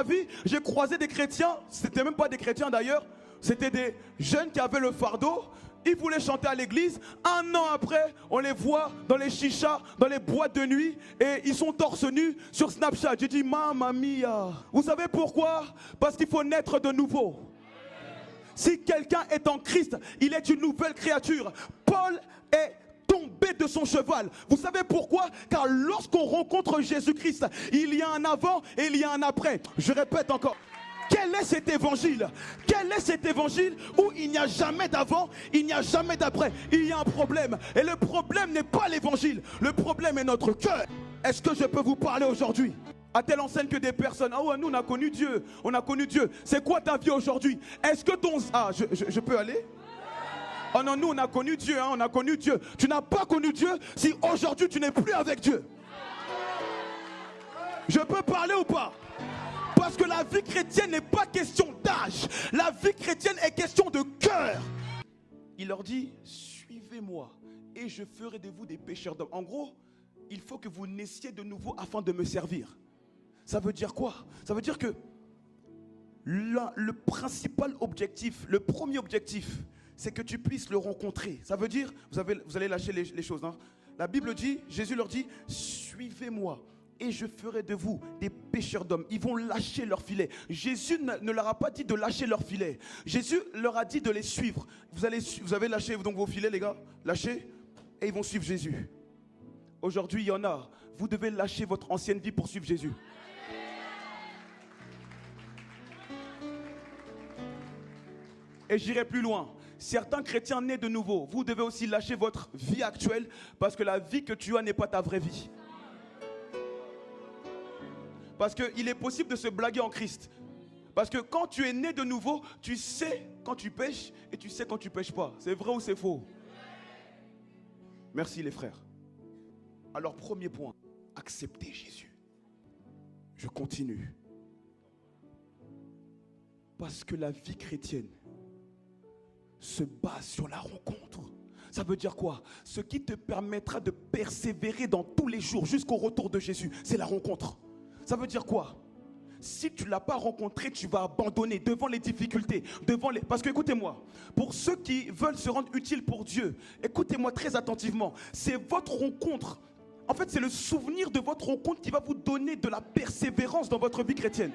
vie, j'ai croisé des chrétiens, c'était même pas des chrétiens d'ailleurs, c'était des jeunes qui avaient le fardeau. Ils voulaient chanter à l'église. Un an après, on les voit dans les chichas, dans les boîtes de nuit. Et ils sont torse nus sur Snapchat. J'ai dit, mamma mia. Vous savez pourquoi? Parce qu'il faut naître de nouveau. Si quelqu'un est en Christ, il est une nouvelle créature. Paul est tombé de son cheval. Vous savez pourquoi? Car lorsqu'on rencontre Jésus-Christ, il y a un avant et il y a un après. Je répète encore. Quel est cet évangile? Quel est cet évangile où il n'y a jamais d'avant, il n'y a jamais d'après? Il y a un problème. Et le problème n'est pas l'évangile. Le problème est notre cœur. Est-ce que je peux vous parler aujourd'hui? À telle enseigne que des personnes, ah ouais, nous on a connu Dieu. On a connu Dieu. C'est quoi ta vie aujourd'hui? Est-ce que ton... Ah, je peux aller? Oh non, nous on a connu Dieu, hein, on a connu Dieu. Tu n'as pas connu Dieu si aujourd'hui tu n'es plus avec Dieu. Je peux parler ou pas? Parce que la vie chrétienne n'est pas question d'âge. La vie chrétienne est question de cœur. Il leur dit, suivez-moi et je ferai de vous des pécheurs d'hommes. En gros, il faut que vous naissiez de nouveau afin de me servir. Ça veut dire quoi? Ça veut dire que le principal objectif, le premier objectif, c'est que tu puisses le rencontrer. Ça veut dire, vous allez lâcher les choses. Hein. La Bible dit, Jésus leur dit, suivez-moi. Et je ferai de vous des pêcheurs d'hommes. Ils vont lâcher leur filet. Jésus ne leur a pas dit de lâcher leur filet. Jésus leur a dit de les suivre. Vous avez lâché donc vos filets, les gars. Lâchez. Et ils vont suivre Jésus. Aujourd'hui, il y en a. Vous devez lâcher votre ancienne vie pour suivre Jésus. Et j'irai plus loin. Certains chrétiens nés de nouveau, vous devez aussi lâcher votre vie actuelle parce que la vie que tu as n'est pas ta vraie vie. Parce qu'il est possible de se blaguer en Christ. Parce que quand tu es né de nouveau, tu sais quand tu pêches et tu sais quand tu ne pêches pas. C'est vrai ou c'est faux? Merci les frères. Alors premier point, accepter Jésus. Je continue. Parce que la vie chrétienne se base sur la rencontre. Ça veut dire quoi? Ce qui te permettra de persévérer dans tous les jours jusqu'au retour de Jésus, c'est la rencontre. Ça veut dire quoi? Si tu ne l'as pas rencontré, tu vas abandonner devant les difficultés. Parce que écoutez-moi, pour ceux qui veulent se rendre utiles pour Dieu, écoutez-moi très attentivement. C'est votre rencontre. En fait, c'est le souvenir de votre rencontre qui va vous donner de la persévérance dans votre vie chrétienne.